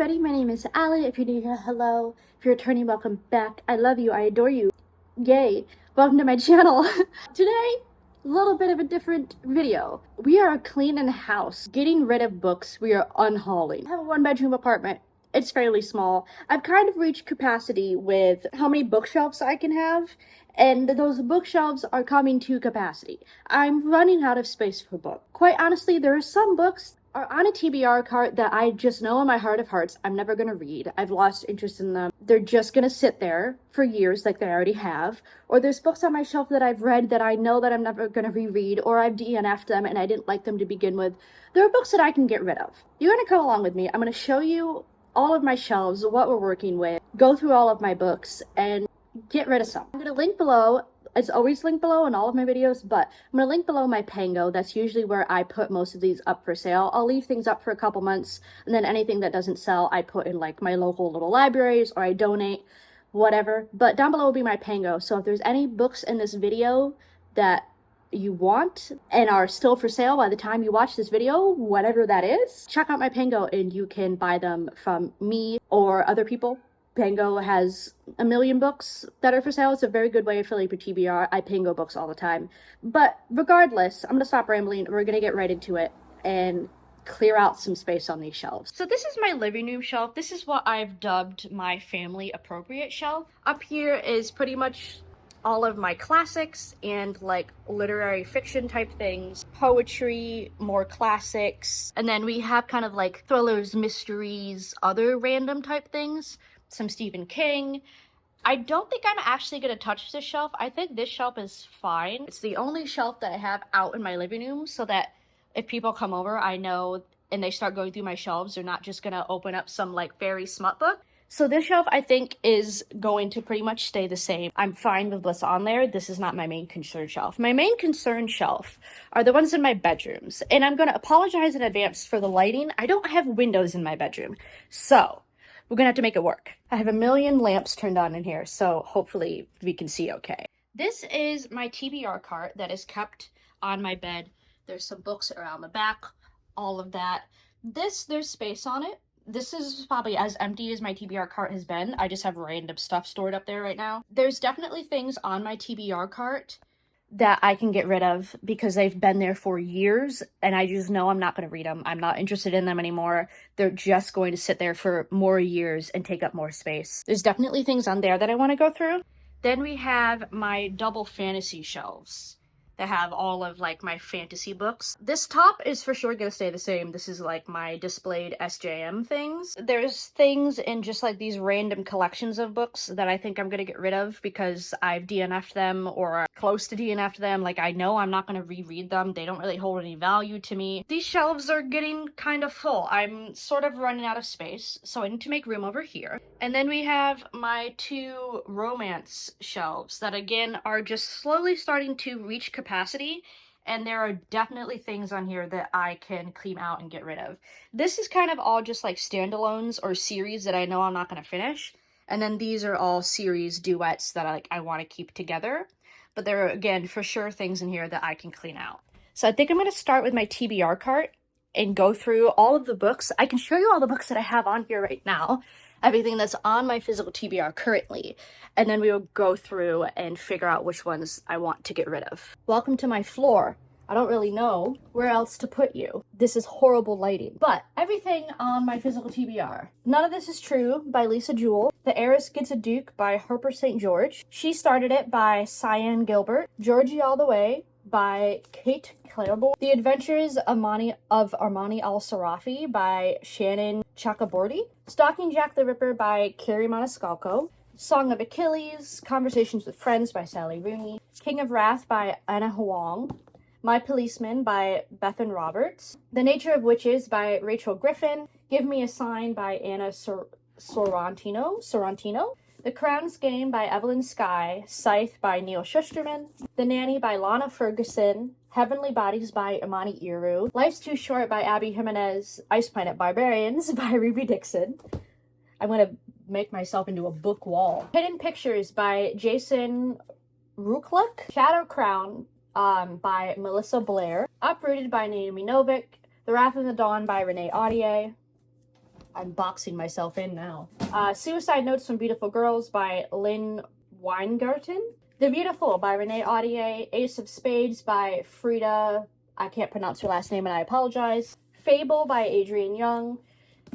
everybody, my name is Allie. If you're new here, hello. If you're returning, welcome back. I love you, I adore you. Yay. Welcome to my channel. Today, a little bit of a different video. We are cleaning the house, getting rid of books we are unhauling. I have a one-bedroom apartment. It's fairly small. I've kind of reached capacity with how many bookshelves I can have, and those bookshelves are coming to capacity. I'm running out of space for books. Quite honestly, there are some books are on a TBR cart that I just know in my heart of hearts I'm never gonna read. I've lost interest in them. They're just gonna sit there for years like they already have. Or there's books on my shelf that I've read that I know that I'm never gonna reread, or I've DNF'd them and I didn't like them to begin with. There are books that I can get rid of. You're gonna come along with me. I'm gonna show you all of my shelves, what we're working with, go through all of my books, and get rid of some. I'm gonna link below. It's always linked below in all of my videos, but I'm going to link below my Pango. That's usually where I put most of these up for sale. I'll leave things up for a couple months, and then anything that doesn't sell, I put in like my local little libraries, or I donate, whatever. But down below will be my Pango. So if there's any books in this video that you want and are still for sale by the time you watch this video, whatever that is, check out my Pango and you can buy them from me or other people. Pango has a million books that are for sale. It's a very good way to affiliate with TBR. I Pango books all the time. But regardless, I'm going to stop rambling. We're going to get right into it and clear out some space on these shelves. So this is my living room shelf. This is what I've dubbed my family appropriate shelf. Up here is pretty much all of my classics and like literary fiction type things, poetry, more classics, and then we have kind of like thrillers, mysteries, other random type things. Some Stephen King. I don't think I'm actually going to touch this shelf. I think this shelf is fine. It's the only shelf that I have out in my living room so that if people come over, I know and they start going through my shelves, they're not just going to open up some like fairy smut book. So this shelf I think is going to pretty much stay the same. I'm fine with what's on there. This is not my main concern shelf. My main concern shelf are the ones in my bedrooms. And I'm going to apologize in advance for the lighting. I don't have windows in my bedroom. So we're gonna have to make it work. I have a million lamps turned on in here, so hopefully we can see okay. This is my TBR cart that is kept on my bed. There's some books around the back, all of that. There's space on it. This is probably as empty as my TBR cart has been. I just have random stuff stored up there right now. There's definitely things on my TBR cart that I can get rid of because they've been there for years and I just know I'm not going to read them. I'm not interested in them anymore. They're just going to sit there for more years and take up more space. There's definitely things on there that I want to go through. Then we have my double fantasy shelves that have all of like my fantasy books. This top is for sure gonna stay the same. This is like my displayed SJM things. There's things in just like these random collections of books that I think I'm gonna get rid of because I've DNF'd them or close to DNF'd them. Like I know I'm not gonna reread them. They don't really hold any value to me. These shelves are getting kind of full. I'm sort of running out of space, so I need to make room over here. And then we have my two romance shelves that again are just slowly starting to reach capacity, and there are definitely things on here that I can clean out and get rid of. This is kind of all just like standalones or series that I know I'm not going to finish, and then these are all series duets that I want to keep together, but there are again for sure things in here that I can clean out. So I think I'm going to start with my TBR cart and go through all of the books. I can show you all the books that I have on here right now, everything that's on my physical TBR currently, and then we will go through and figure out which ones I want to get rid of. Welcome to my floor. I don't really know where else to put you. This is horrible lighting, but everything on my physical TBR. None of This Is True by Lisa Jewell. The Heiress Gets a Duke by Harper St. George. She Started It by Cyan Gilbert. Georgie All the Way by Kate Claiborne. The Adventures of Armani Al-Sarafi by Shannon Chakraborty. Stalking Jack the Ripper by Carrie Maniscalco. Song of Achilles, Conversations with Friends by Sally Rooney. King of Wrath by Anna Huang. My Policeman by Bethan Roberts. The Nature of Witches by Rachel Griffin. Give Me a Sign by Anna Sorrentino. The Crown's Game by Evelyn Skye. Scythe by Neil Shusterman. The Nanny by Lana Ferguson. Heavenly Bodies by Imani Iru. Life's Too Short by Abby Jimenez. Ice Planet Barbarians by Ruby Dixon. I'm going to make myself into a book wall. Hidden Pictures by Jason Rukluk. Shadow Crown by Melissa Blair. Uprooted by Naomi Novik. The Wrath of the Dawn by Renee Audier. I'm boxing myself in now. Suicide Notes from Beautiful Girls by Lynn Weingarten. The Beautiful by Renee Audier. Ace of Spades by Frida, I can't pronounce her last name and I apologize. Fable by Adrienne Young.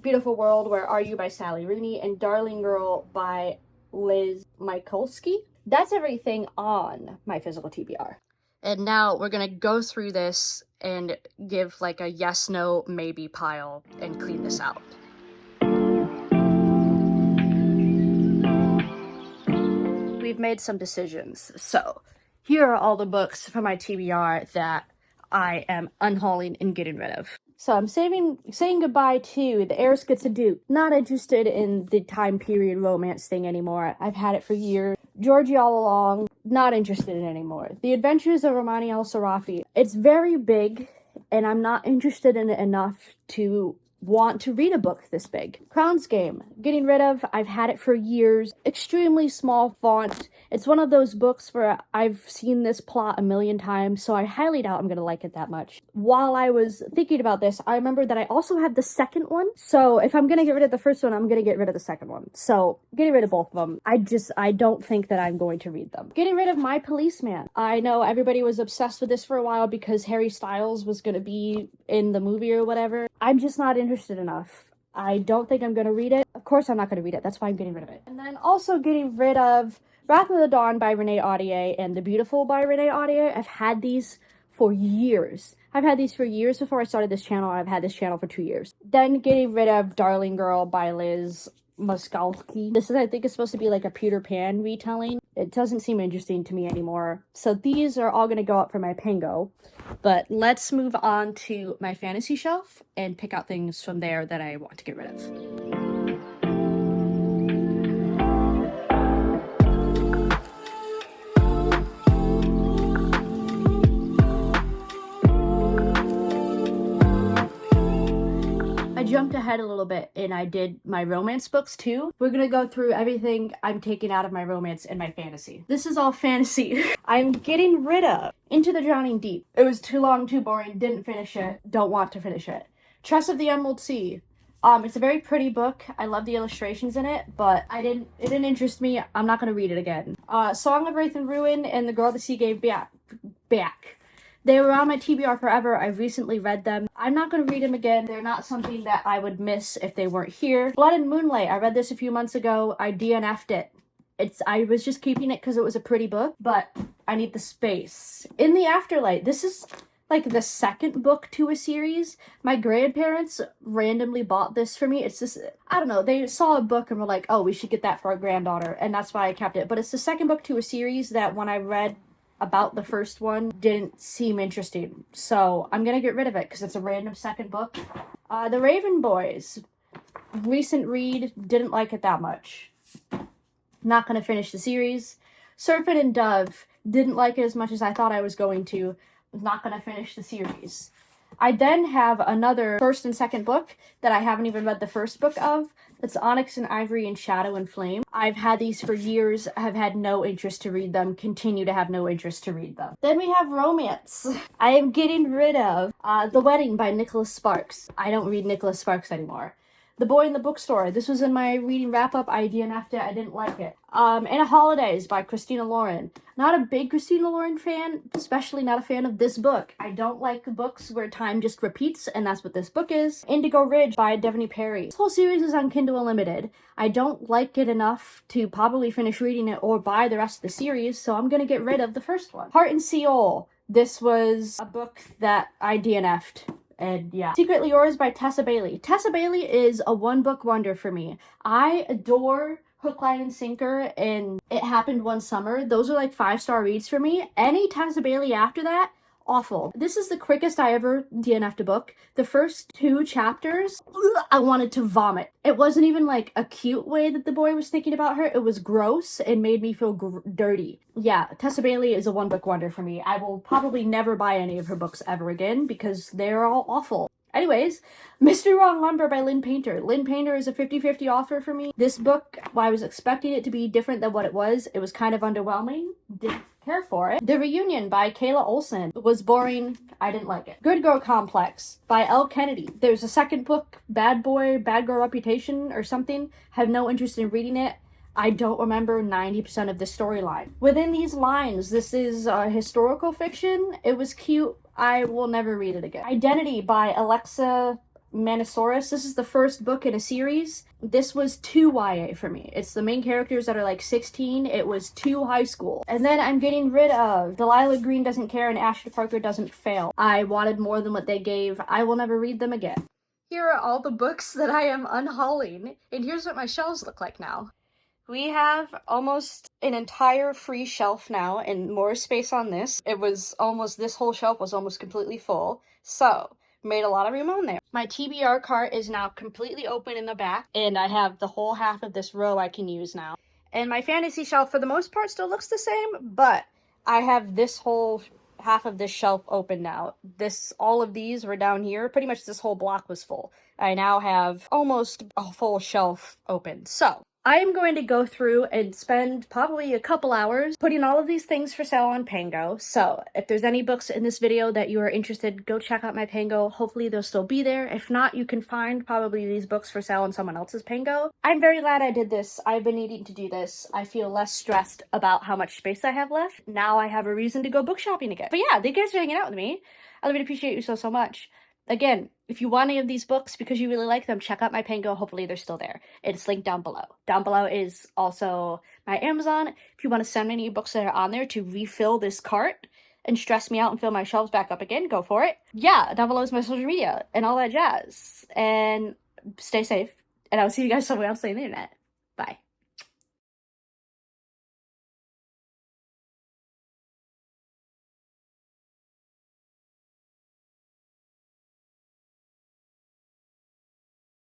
Beautiful World, Where Are You by Sally Rooney. And Darling Girl by Liz Michalski. That's everything on my physical TBR. And now we're gonna go through this and give like a yes, no, maybe pile and clean this out. We've made some decisions. So here are all the books from my TBR that I am unhauling and getting rid of. So I'm saying goodbye to The Heiress Gets a Duke. Not interested in the time period romance thing anymore. I've had it for years. Georgie All Along, not interested in anymore. The Adventures of Romani El Sarafi. It's very big, and I'm not interested in it enough to want to read a book this big. Crown's Game, getting rid of. I've had it for years. Extremely small font. It's one of those books where I've seen this plot a million times, so I highly doubt I'm gonna like it that much. While I was thinking about this, I remembered that I also have the second one, so if I'm gonna get rid of the first one, I'm gonna get rid of the second one. So, getting rid of both of them. I don't think that I'm going to read them. Getting rid of My Policeman. I know everybody was obsessed with this for a while because Harry Styles was gonna be in the movie or whatever. I'm just not interested enough. I don't think I'm gonna read it. Of course I'm not gonna read it. That's why I'm getting rid of it. And then also getting rid of Wrath of the Dawn by Renee Audier and The Beautiful by Renee Audier. I've had these for years. I've had these for years before I started this channel, and I've had this channel for 2 years. Then getting rid of Darling Girl by Liz Michalski. This is, I think, is supposed to be like a Peter Pan retelling. It doesn't seem interesting to me anymore. So these are all gonna go up for my Pango. But let's move on to my fantasy shelf and pick out things from there that I want to get rid of. I jumped ahead a little bit and I did my romance books too. We're gonna go through everything I'm taking out of my romance and my fantasy. This is all fantasy. I'm getting rid of Into the Drowning Deep. It was too long, too boring, didn't finish it, don't want to finish it. Tress of the Emerald Sea. It's a very pretty book. I love the illustrations in it, but it didn't interest me. I'm not gonna read it again. Song of Wraith and Ruin and The Girl the Sea Gave Back. They were on my TBR forever. I've recently read them. I'm not going to read them again. They're not something that I would miss if they weren't here. Blood and Moonlight. I read this a few months ago. I DNF'd it. I was just keeping it because it was a pretty book, but I need the space. In the Afterlight. This is like the second book to a series. My grandparents randomly bought this for me. It's just, I don't know, they saw a book and were like, oh, we should get that for our granddaughter, and that's why I kept it. But it's the second book to a series that when I read about the first one didn't seem interesting, so I'm gonna get rid of it because it's a random second book. The Raven Boys, recent read, didn't like it that much. Not gonna finish the series. Serpent and Dove, didn't like it as much as I thought I was going to. Not gonna finish the series. I then have another first and second book that I haven't even read the first book of. It's Onyx and Ivory and Shadow and Flame. I've had these for years, have had no interest to read them, continue to have no interest to read them. Then we have romance. I am getting rid of The Wedding by Nicholas Sparks. I don't read Nicholas Sparks anymore. The Boy in the Bookstore. This was in my reading wrap-up. I DNF'd it. I didn't like it. Anna Holidays by Christina Lauren. Not a big Christina Lauren fan, especially not a fan of this book. I don't like books where time just repeats, and that's what this book is. Indigo Ridge by Devney Perry. This whole series is on Kindle Unlimited. I don't like it enough to probably finish reading it or buy the rest of the series, so I'm gonna get rid of the first one. Heart and Seoul. This was a book that I DNF'd. And yeah. Secretly Yours by Tessa Bailey. Tessa Bailey is a one-book wonder for me. I adore Hook, Line, and Sinker and It Happened One Summer. Those are like 5-star reads for me. Any Tessa Bailey after that, awful. This is the quickest I ever DNF'd a book. The first 2 chapters, I wanted to vomit. It wasn't even like a cute way that the boy was thinking about her. It was gross and made me feel dirty. Yeah, Tessa Bailey is a one-book wonder for me. I will probably never buy any of her books ever again because they're all awful. Anyways, Mystery Wrong Lumber by Lynn Painter. Lynn Painter is a 50-50 offer for me. This book, while I was expecting it to be different than what it was kind of underwhelming. Didn't care for it. The Reunion by Kayla Olson was boring. I didn't like it. Good Girl Complex by Elle Kennedy. There's a second book, Bad Boy, Bad Girl Reputation or something. Have no interest in reading it. I don't remember 90% of the storyline. Within these lines, this is historical fiction. It was cute. I will never read it again. Identity by Alexa Manisaurus. This is the first book in a series. This was too YA for me. It's the main characters that are like 16. It was too high school. And then I'm getting rid of Delilah Green Doesn't Care and Ashley Parker Doesn't Fail. I wanted more than what they gave. I will never read them again. Here are all the books that I am unhauling, and here's what my shelves look like now. We have almost an entire free shelf now and more space on this. This whole shelf was almost completely full. So, made a lot of room on there. My TBR cart is now completely open in the back, and I have the whole half of this row I can use now. And my fantasy shelf, for the most part, still looks the same, but I have this whole half of this shelf open now. All of these were down here. Pretty much this whole block was full. I now have almost a full shelf open. So, I am going to go through and spend probably a couple hours putting all of these things for sale on Pango. So if there's any books in this video that you are interested, go check out my Pango. Hopefully they'll still be there. If not, you can find probably these books for sale on someone else's Pango. I'm very glad I did this. I've been needing to do this. I feel less stressed about how much space I have left. Now I have a reason to go book shopping again. But yeah, thank you guys for hanging out with me. I really appreciate you so much. Again, if you want any of these books because you really like them, check out my Pango. Hopefully they're still there. It's linked down below. Down below is also my Amazon. If you want to send me any books that are on there to refill this cart and stress me out and fill my shelves back up again, go for it. Yeah, down below is my social media and all that jazz. And stay safe. And I'll see you guys somewhere else on the internet. Bye.